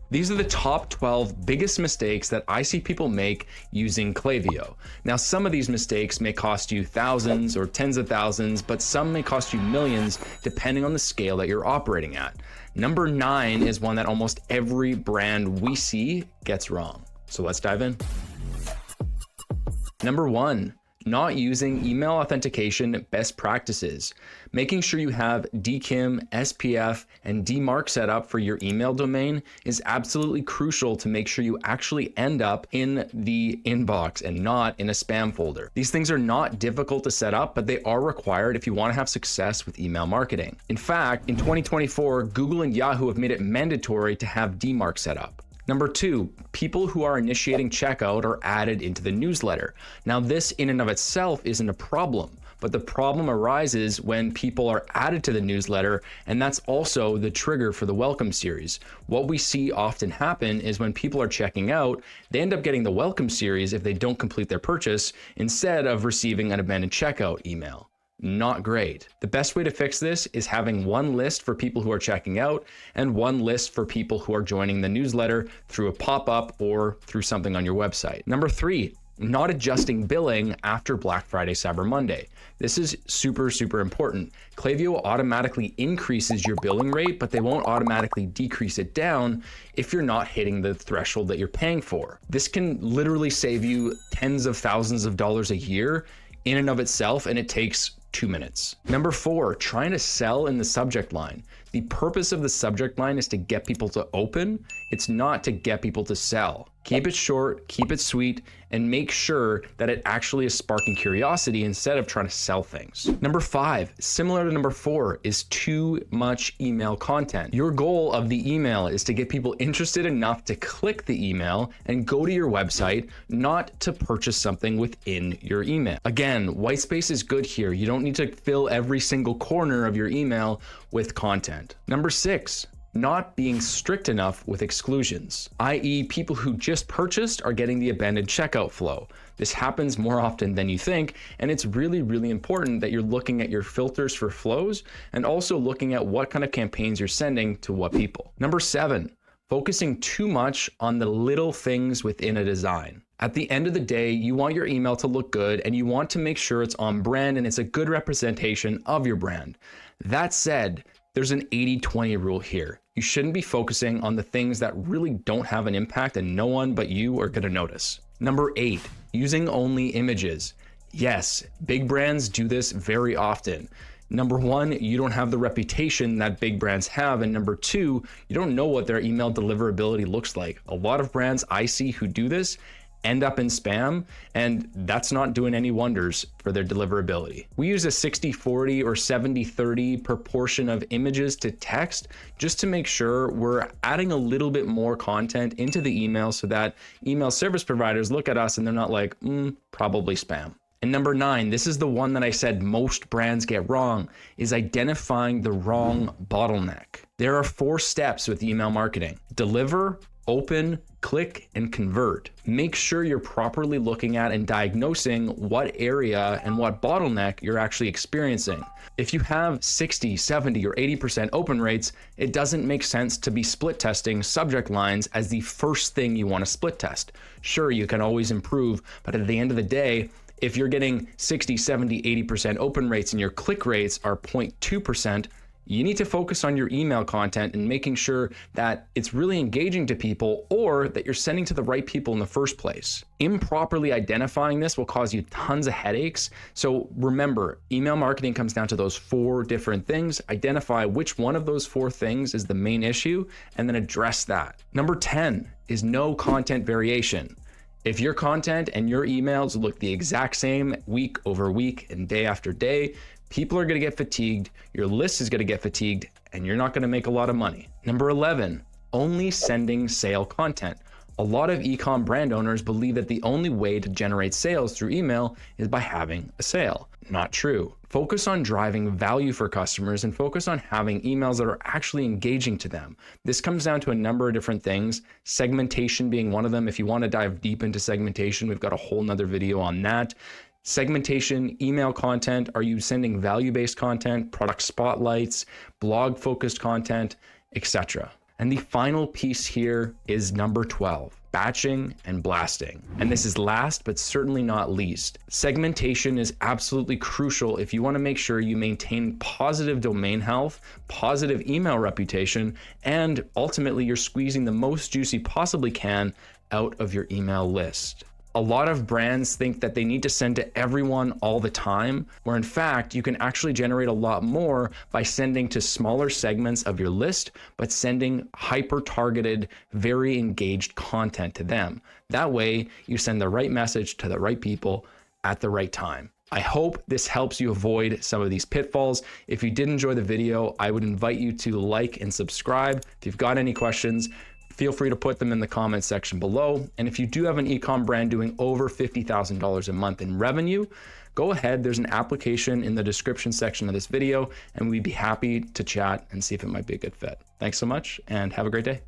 These are the top 12 biggest mistakes that I see people make using Klaviyo. Now, some of these mistakes may cost you thousands or tens of thousands, but some may cost you millions depending on the scale that you're operating at. Number 9 is one that almost every brand we see gets wrong. So let's dive in. Number 1, not using email authentication best practices. Making sure you have DKIM, SPF, and DMARC set up for your email domain is absolutely crucial to make sure you actually end up in the inbox and not in a spam folder. These things are not difficult to set up, but they are required if you want to have success with email marketing. In fact, in 2024, Google and Yahoo have made it mandatory to have DMARC set up. Number 2, people who are initiating checkout are added into the newsletter. Now, this in and of itself isn't a problem, but the problem arises when people are added to the newsletter, and that's also the trigger for the welcome series. What we see often happen is when people are checking out, they end up getting the welcome series if they don't complete their purchase instead of receiving an abandoned checkout email. Not great. The best way to fix this is having one list for people who are checking out and one list for people who are joining the newsletter through a pop-up or through something on your website. Number 3, not adjusting billing after Black Friday, Cyber Monday. This is super important. Klaviyo automatically increases your billing rate, but they won't automatically decrease it down if you're not hitting the threshold that you're paying for. This can literally save you tens of thousands of dollars a year in and of itself, and it takes 2 minutes. Number 4, trying to sell in the subject line. The purpose of the subject line is to get people to open. It's not to get people to sell. Keep it short, keep it sweet, and make sure that it actually is sparking curiosity instead of trying to sell things. Number 5, similar to number 4, is too much email content. Your goal of the email is to get people interested enough to click the email and go to your website, not to purchase something within your email. Again, white space is good here. You don't need to fill every single corner of your email with content. Number 6, not being strict enough with exclusions, i.e. people who just purchased are getting the abandoned checkout flow. This happens more often than you think, and it's really important that you're looking at your filters for flows and also looking at what kind of campaigns you're sending to what people. Number 7, focusing too much on the little things within a design. At the end of the day, you want your email to look good and you want to make sure it's on brand and it's a good representation of your brand. That said, there's an 80-20 rule here. You shouldn't be focusing on the things that really don't have an impact and no one but you are gonna notice. Number 8, using only images. Yes, big brands do this very often. Number 1, you don't have the reputation that big brands have. And number 2, you don't know what their email deliverability looks like. A lot of brands I see who do this end up in spam, and that's not doing any wonders for their deliverability. We use a 60-40 or 70-30 proportion of images to text just to make sure we're adding a little bit more content into the email so that email service providers look at us and they're not like, probably spam. And number 9, this is the one that I said most brands get wrong, is identifying the wrong bottleneck. There are 4 steps with email marketing: deliver, open, click, and convert. Make sure you're properly looking at and diagnosing what area and what bottleneck you're actually experiencing. If you have 60, 70, or 80% open rates, it doesn't make sense to be split testing subject lines as the first thing you want to split test. Sure, you can always improve, but at the end of the day, if you're getting 60, 70, 80% open rates and your click rates are 0.2%, you need to focus on your email content and making sure that it's really engaging to people or that you're sending to the right people in the first place. Improperly identifying this will cause you tons of headaches. So remember, email marketing comes down to those 4 different things. Identify which one of those 4 things is the main issue and then address that. Number 10 is no content variation. If your content and your emails look the exact same week over week and day after day, people are going to get fatigued, your list is going to get fatigued, and you're not going to make a lot of money. Number 11, only sending sale content. A lot of e-com brand owners believe that the only way to generate sales through email is by having a sale. Not true. Focus on driving value for customers and focus on having emails that are actually engaging to them. This comes down to a number of different things, segmentation being one of them. If you want to dive deep into segmentation, we've got a whole nother video on that. Segmentation, email content, are you sending value-based content, product spotlights, blog-focused content, etc. And the final piece here is number 12, batching and blasting. And this is last, but certainly not least. Segmentation is absolutely crucial if you want to make sure you maintain positive domain health, positive email reputation, and ultimately you're squeezing the most juice you possibly can out of your email list. A lot of brands think that they need to send to everyone all the time, where in fact, you can actually generate a lot more by sending to smaller segments of your list, but sending hyper-targeted, very engaged content to them. That way, you send the right message to the right people at the right time. I hope this helps you avoid some of these pitfalls. If you did enjoy the video, I would invite you to like and subscribe. If you've got any questions, feel free to put them in the comments section below. And if you do have an e-com brand doing over $50,000 a month in revenue, go ahead. There's an application in the description section of this video, and we'd be happy to chat and see if it might be a good fit. Thanks so much and have a great day.